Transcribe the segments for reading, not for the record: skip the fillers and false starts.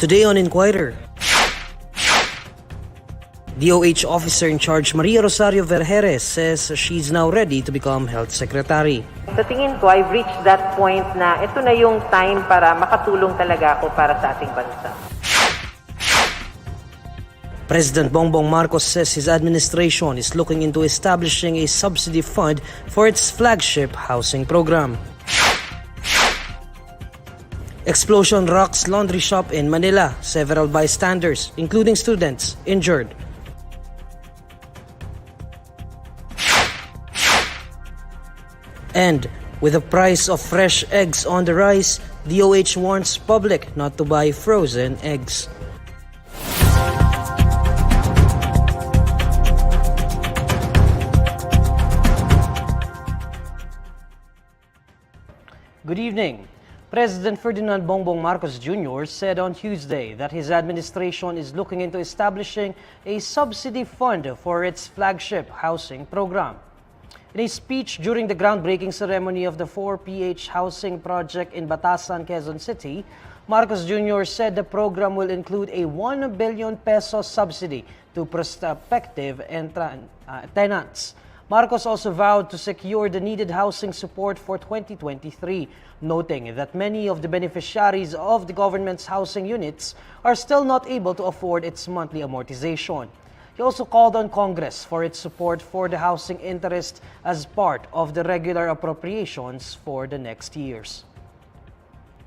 Today on Inquirer, DOH officer in charge Maria Rosario Vergeire says she's now ready to become health secretary. Sa tingin ko, I've reached that point na ito na yung time para makatulong talaga ako para sa ating bansa. President Bongbong Marcos says his administration is looking into establishing a subsidy fund for its flagship housing program. Explosion rocks laundry shop in Manila. Several bystanders, including students, injured. And with the price of fresh eggs on the rise, DOH warns public not to buy frozen eggs. Good evening. President Ferdinand Bongbong Marcos Jr. said on Tuesday that his administration is looking into establishing a subsidy fund for its flagship housing program. In a speech during the groundbreaking ceremony of the 4PH housing project in Batasan, Quezon City, Marcos Jr. said the program will include a 1 billion peso subsidy to prospective tenants. Marcos also vowed to secure the needed housing support for 2023, noting that many of the beneficiaries of the government's housing units are still not able to afford its monthly amortization. He also called on Congress for its support for the housing interest as part of the regular appropriations for the next years.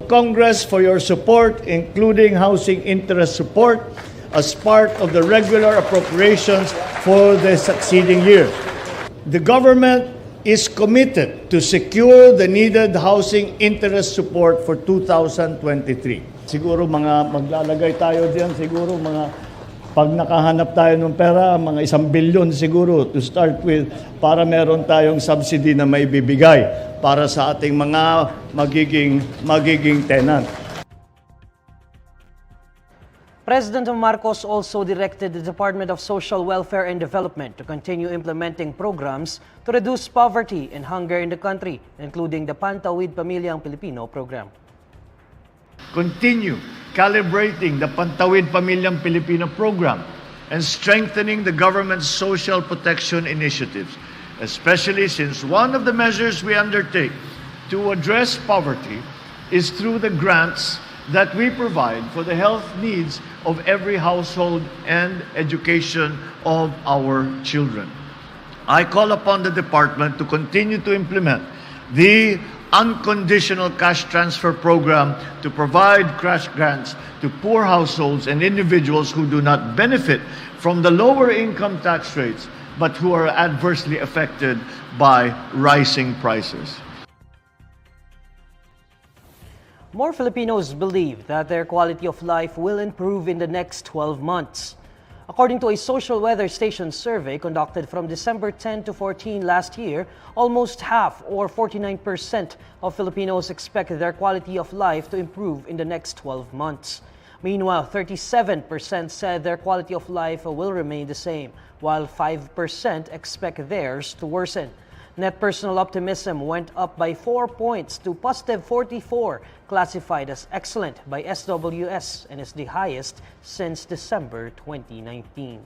Congress for your support, including housing interest support, as part of the regular appropriations for the succeeding year. The government is committed to secure the needed housing interest support for 2023. Siguro maglalagay tayo diyan, siguro pag nakahanap tayo ng pera, mga 1 billion siguro to start with para meron tayong subsidy na may bibigay para sa ating mga magiging tenant. President Marcos also directed the Department of Social Welfare and Development to continue implementing programs to reduce poverty and hunger in the country, including the Pantawid Pamilyang Pilipino program. Continue calibrating the Pantawid Pamilyang Pilipino program and strengthening the government's social protection initiatives, especially since one of the measures we undertake to address poverty is through the grants that we provide for the health needs of every household and education of our children. I call upon the department to continue to implement the unconditional cash transfer program to provide cash grants to poor households and individuals who do not benefit from the lower income tax rates but who are adversely affected by rising prices. More Filipinos believe that their quality of life will improve in the next 12 months. According to a social weather station survey conducted from December 10 to 14 last year, almost half or 49% of Filipinos expect their quality of life to improve in the next 12 months. Meanwhile, 37% said their quality of life will remain the same, while 5% expect theirs to worsen. Net personal optimism went up by 4 points to positive 44, classified as excellent by SWS and is the highest since December 2019.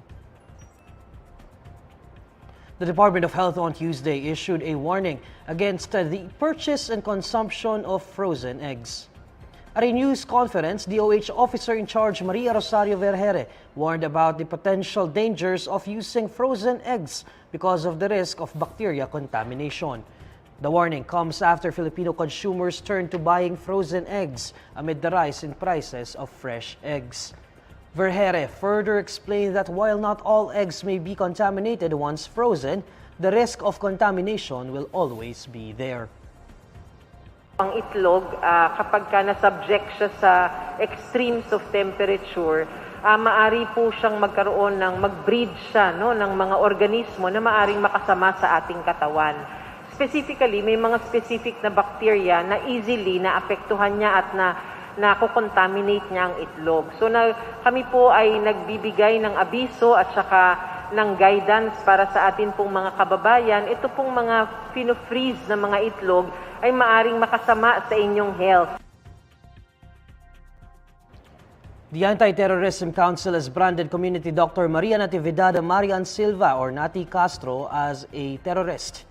The Department of Health on Tuesday issued a warning against the purchase and consumption of frozen eggs. At a news conference, DOH officer in charge Maria Rosario Vergeire warned about the potential dangers of using frozen eggs because of the risk of bacteria contamination. The warning comes after Filipino consumers turned to buying frozen eggs amid the rise in prices of fresh eggs. Vergeire further explained that while not all eggs may be contaminated once frozen, the risk of contamination will always be there. Ang itlog, kapag na-subject siya sa extremes of temperature, maari po siyang magkaroon mag-breed siya ng mga organismo na maaring makasama sa ating katawan. Specifically, may mga specific na bacteria na easily naapektuhan niya at nakokontaminate niya ang itlog. So kami po ay nagbibigay ng abiso at saka ng guidance para sa atin pong mga kababayan. Ito pong mga pino-freeze na mga itlog ay maaring makasama sa inyong health. The Anti-Terrorism Council has branded community doctor Maria Natividad Marian Silva or Nati Castro as a terrorist.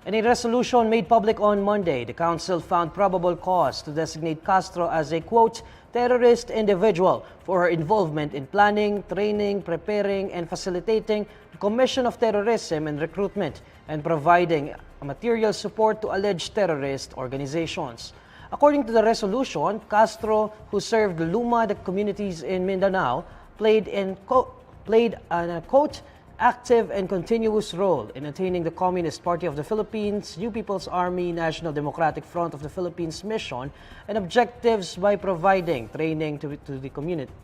In a resolution made public on Monday, the council found probable cause to designate Castro as a, quote, terrorist individual for her involvement in planning, training, preparing, and facilitating the commission of terrorism and recruitment and providing material support to alleged terrorist organizations. According to the resolution, Castro, who served Luma, the communities in Mindanao, played an, quote, active and continuous role in attaining the Communist Party of the Philippines, New People's Army, National Democratic Front of the Philippines mission and objectives by providing training to the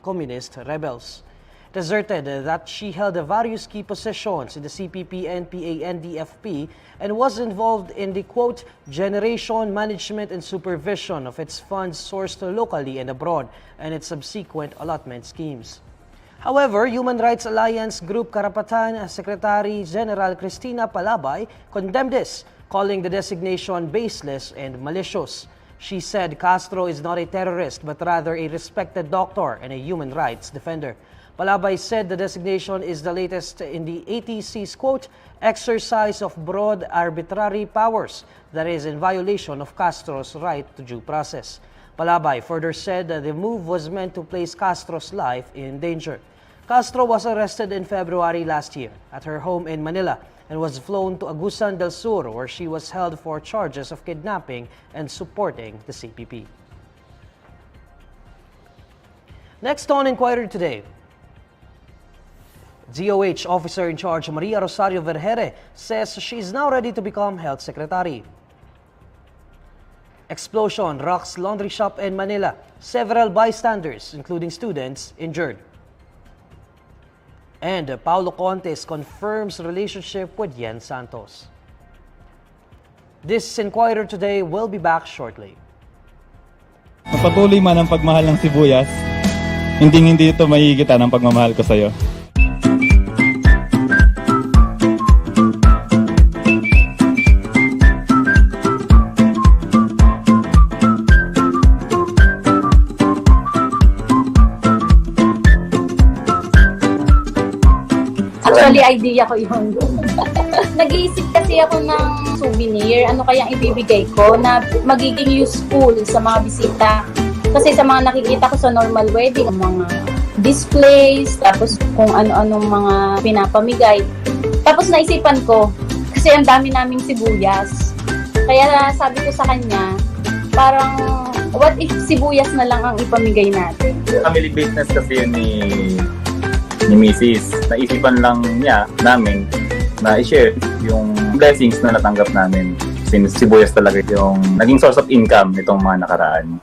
communist rebels. It asserted that she held various key positions in the CPP, NPA, NDFP and was involved in the, quote, generation, management, and supervision of its funds sourced locally and abroad and its subsequent allotment schemes. However, Human Rights Alliance Group Karapatan Secretary General Cristina Palabay condemned this, calling the designation baseless and malicious. She said Castro is not a terrorist but rather a respected doctor and a human rights defender. Palabay said the designation is the latest in the ATC's, quote, exercise of broad arbitrary powers that is in violation of Castro's right to due process. Palabay further said that the move was meant to place Castro's life in danger. Castro was arrested in February last year at her home in Manila and was flown to Agusan del Sur where she was held for charges of kidnapping and supporting the CPP. Next on Inquirer Today, DOH Officer in Charge Maria Rosario Vergeire says she is now ready to become Health Secretary. Explosion rocks laundry shop in Manila. Several bystanders, including students, injured. And Paulo Contes confirms relationship with Yen Santos. This is Inquirer Today. We'll be back shortly. Mapatuloy man ang pagmahal ng sibuyas, hindi ito mahigitan ang pagmamahal ko sa'yo. Actually, idea ko yun. Nag-iisip kasi ako ng souvenir, ano kayang ibibigay ko na magiging useful sa mga bisita. Kasi sa mga nakikita ko sa normal wedding, mga displays, tapos kung ano-anong mga pinapamigay. Tapos naisipan ko, kasi ang dami naming sibuyas. Kaya sabi ko sa kanya, parang what if sibuyas na lang ang ipamigay natin? Family business kasi yun ni Mrs. Naisipan lang niya namin na i-share yung blessings na natanggap namin. Since sibuyas talaga yung naging source of income nitong mga nakaraan.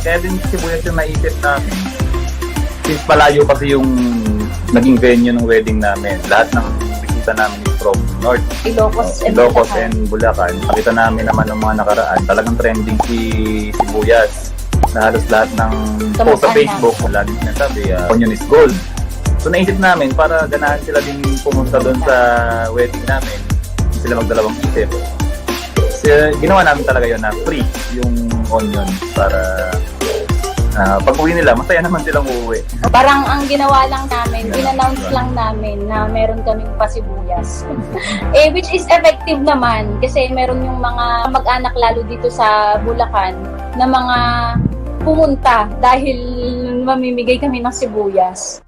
Kaya din sibuyas yung naisip namin. Since palayo kasi yung naging venue ng wedding namin, lahat ng bisita namin is from North, Ilocos and Bulacan. Nakita namin naman ng mga nakaraan, talagang trending si sibuyas. Na halos lahat ng post sa Facebook, lagi sinasabi, onion is gold. So naisip namin, para ganahan sila din pumunta doon sa wedding namin, sila magdalawang isip. Ginawa namin talaga yun na free yung onion para pag uwi nila, masaya naman silang uuwi. Parang ang ginawa lang namin, in-announce lang namin na meron kaming pasibuyas. Which is effective naman kasi meron yung mga mag-anak lalo dito sa Bulacan na mga pumunta dahil mamimigay kami ng sibuyas.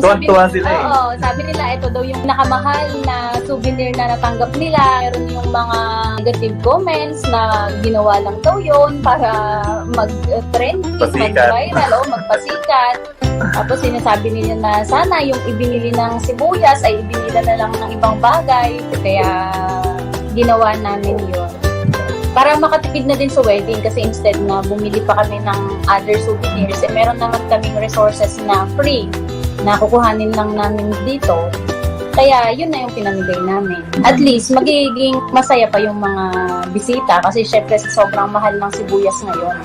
Tuwan-tuwa sila eh. Oo, sabi nila ito daw yung nakamahal na souvenir na natanggap nila. Meron yung mga negative comments na ginawa lang daw yun para mag-trending, mag-viral o magpasikat. Tapos sinasabi nila na sana yung ibinili ng sibuyas ay ibinila na lang ng ibang bagay. Kaya ginawa namin yun. Para makatipid na din sa wedding kasi instead na bumili pa kami ng other souvenirs, meron naman kaming resources na free na kukuhanin lang namin dito Kaya yun na yung pinamigay namin. At least magiging masaya pa yung mga bisita kasi syempre sa sobrang mahal ng sibuyas ngayon.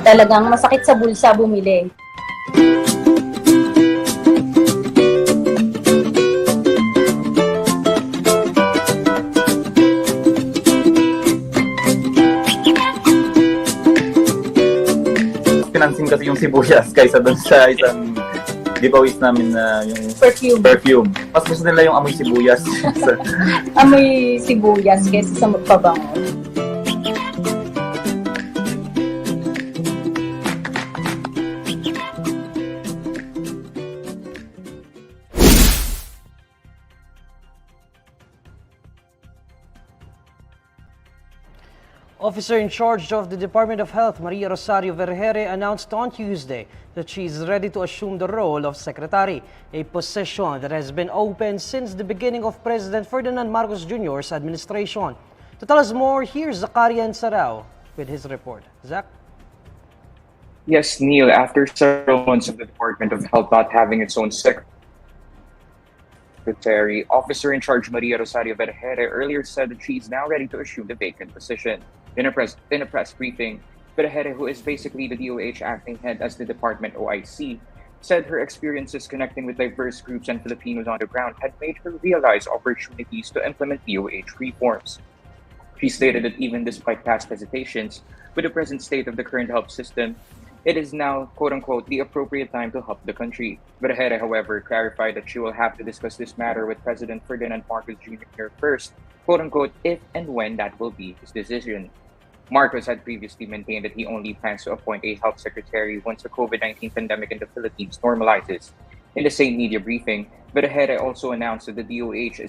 Talagang masakit sa bulsa bumili. Pinansin kasi yung sibuyas kaysa dun sa isang giveaways namin na yung perfume. Mas gusto nila yung amoy sibuyas. Amoy sibuyas kaysa sa magpabango. Officer in charge of the Department of Health, Maria Rosario Vergeire, announced on Tuesday that she is ready to assume the role of secretary, a position that has been open since the beginning of President Ferdinand Marcos Jr.'s administration. To tell us more, here's Zacarian Sarao with his report. Zach? Yes, Neil, after several months of the Department of Health not having its own secretary, Officer in charge Maria Rosario Vergeire earlier said that she is now ready to assume the vacant position. In a press briefing, Vergeire, who is basically the DOH acting head as the department OIC, said her experiences connecting with diverse groups and Filipinos on the ground had made her realize opportunities to implement DOH reforms. She stated that even despite past hesitations, with the present state of the current health system, it is now, quote-unquote, the appropriate time to help the country. Vergeire, however, clarified that she will have to discuss this matter with President Ferdinand Marcos Jr. first, quote-unquote, if and when that will be his decision. Marcos had previously maintained that he only plans to appoint a health secretary once the COVID-19 pandemic in the Philippines normalizes. In the same media briefing, Vergeire also announced that the DOH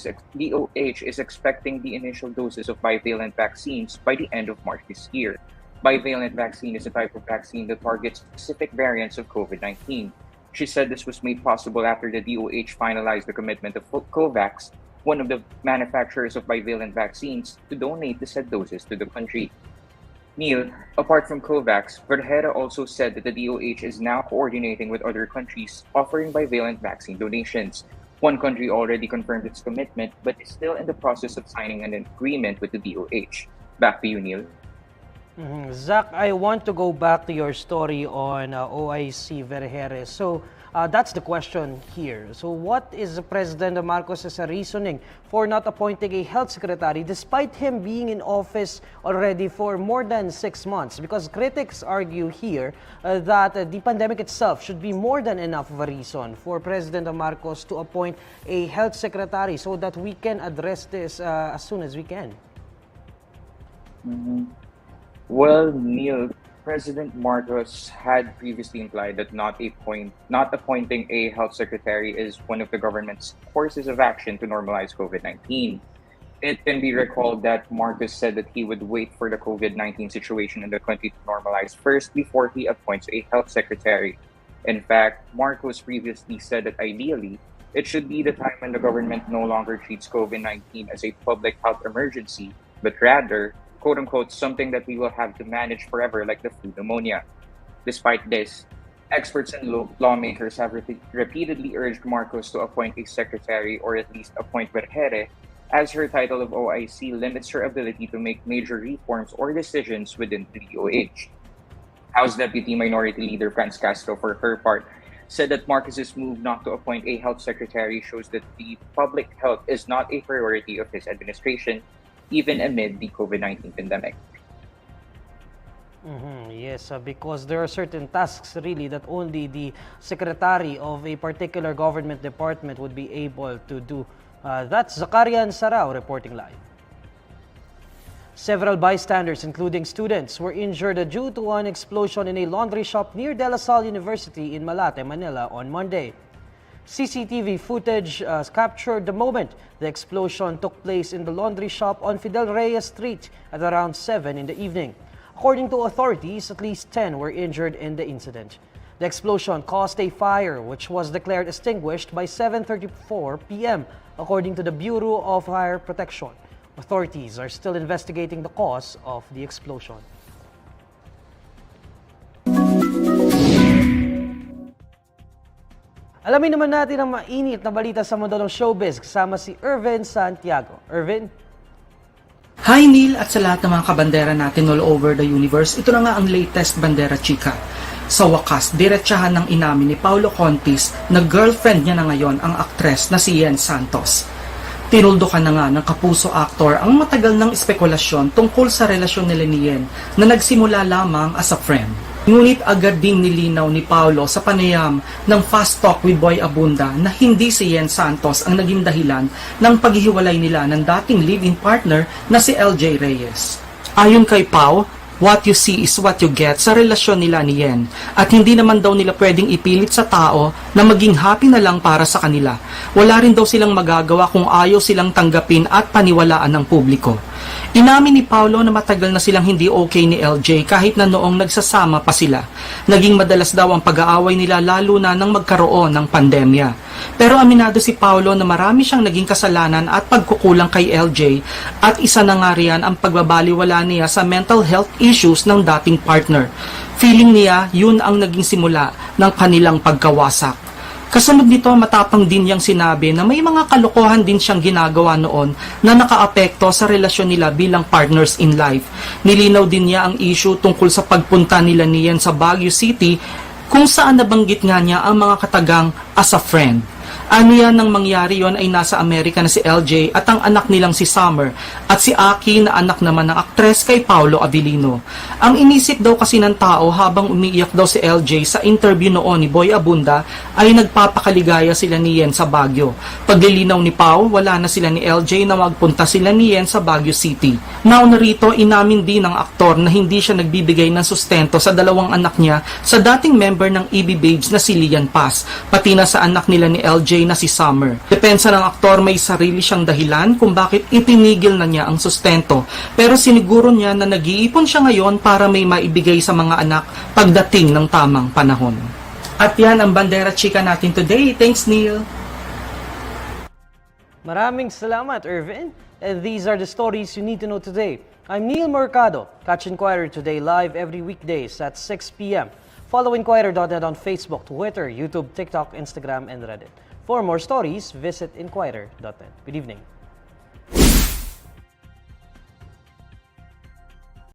is expecting the initial doses of bivalent vaccines by the end of March this year. Bivalent vaccine is a type of vaccine that targets specific variants of COVID-19. She said this was made possible after the DOH finalized the commitment of COVAX, one of the manufacturers of bivalent vaccines, to donate the said doses to the country. Neil, apart from COVAX, Vergeire also said that the DOH is now coordinating with other countries offering bivalent vaccine donations. One country already confirmed its commitment, but is still in the process of signing an agreement with the DOH. Back to you, Neil. Zach, I want to go back to your story on OIC Vergeire. So that's the question here. So what is President Marcos' reasoning for not appointing a health secretary despite him being in office already for more than 6 months? Because critics argue here that the pandemic itself should be more than enough of a reason for President Marcos to appoint a health secretary so that we can address this as soon as we can. Well, Neil, President Marcos had previously implied that not appointing a health secretary is one of the government's courses of action to normalize COVID-19. It can be recalled that Marcos said that he would wait for the COVID-19 situation in the country to normalize first before he appoints a health secretary. In fact, Marcos previously said that ideally, it should be the time when the government no longer treats COVID-19 as a public health emergency, but rather, quote-unquote, something that we will have to manage forever like the flu pneumonia. Despite this, experts and lawmakers have repeatedly urged Marcos to appoint a secretary or at least appoint Vergeire, as her title of OIC limits her ability to make major reforms or decisions within the DOH. House Deputy Minority Leader Franz Castro, for her part, said that Marcos's move not to appoint a health secretary shows that the public health is not a priority of his administration, even amid the COVID-19 pandemic. Yes, because there are certain tasks really that only the secretary of a particular government department would be able to do. That's Zacarian Sarao reporting live. Several bystanders, including students, were injured due to an explosion in a laundry shop near De La Salle University in Malate, Manila on Monday. CCTV footage captured the moment the explosion took place in the laundry shop on Fidel Reyes Street at around 7 in the evening. According to authorities, at least 10 were injured in the incident. The explosion caused a fire which was declared extinguished by 7:34 p.m. according to the Bureau of Fire Protection. Authorities are still investigating the cause of the explosion. Alamin naman natin ang mainit na balita sa mundo ng showbiz kasama si Irvin Santiago. Irvin? Hi Neil at sa lahat ng mga kabandera natin all over the universe. Ito na nga ang latest Bandera Chika. Sa wakas, diretsahan ng inamin ni Paulo Contis na girlfriend niya na ngayon ang aktres na si Yen Santos. Tinuldukan na nga ng kapuso actor ang matagal ng espekulasyon tungkol sa relasyon nila ni Yen na nagsimula lamang as a friend. Ngunit agad ding nilinaw ni Paulo sa panayam ng Fast Talk with Boy Abunda na hindi si Yen Santos ang naging dahilan ng paghihiwalay nila ng dating live-in partner na si LJ Reyes. Ayon kay Pau, what you see is what you get sa relasyon nila ni Yen at hindi naman daw nila pwedeng ipilit sa tao na maging happy na lang para sa kanila. Wala rin daw silang magagawa kung ayaw silang tanggapin at paniwalaan ng publiko. Inamin ni Paulo na matagal na silang hindi okay ni LJ kahit na noong nagsasama pa sila. Naging madalas daw ang pag-aaway nila lalo na nang magkaroon ng pandemya. Pero aminado si Paulo na marami siyang naging kasalanan at pagkukulang kay LJ at isa na nga riyan ang pagbabaliwala niya sa mental health issues ng dating partner. Feeling niya yun ang naging simula ng kanilang pagkawasak. Kasunod nito, matapang din niyang sinabi na may mga kalokohan din siyang ginagawa noon na nakaapekto sa relasyon nila bilang partners in life. Nilinaw din niya ang issue tungkol sa pagpunta nila ni Yen sa Baguio City kung saan nabanggit nga niya ang mga katagang as a friend. Aniya nang mangyari yon ay nasa Amerika na si LJ at ang anak nilang si Summer at si Aki na anak naman ng aktres kay Paulo Abilino. Ang inisip daw kasi ng tao habang umiiyak daw si LJ sa interview noon ni Boy Abunda ay nagpapakaligaya sila ni Yen sa Baguio. Paglilinaw ni Pau, wala na sila ni LJ na magpunta sila ni Yen sa Baguio City. Nauna rito, inamin din ng aktor na hindi siya nagbibigay ng sustento sa dalawang anak niya sa dating member ng EB Babes na si Lian Paz, pati na sa anak nila ni LJ na si Summer. Depensa ng aktor, may sarili siyang dahilan kung bakit itinigil na niya ang sustento. Pero siniguro niya na nag-iipon siya ngayon para may maibigay sa mga anak pagdating ng tamang panahon. At yan ang Bandera Chika natin today. Thanks, Neil. Maraming salamat, Irvin. And these are the stories you need to know today. I'm Neil Mercado. Catch Inquirer Today live every weekdays at 6 p.m. Follow INQUIRER.net on Facebook, Twitter, YouTube, TikTok, Instagram, and Reddit. For more stories, visit INQUIRER.net. Good evening.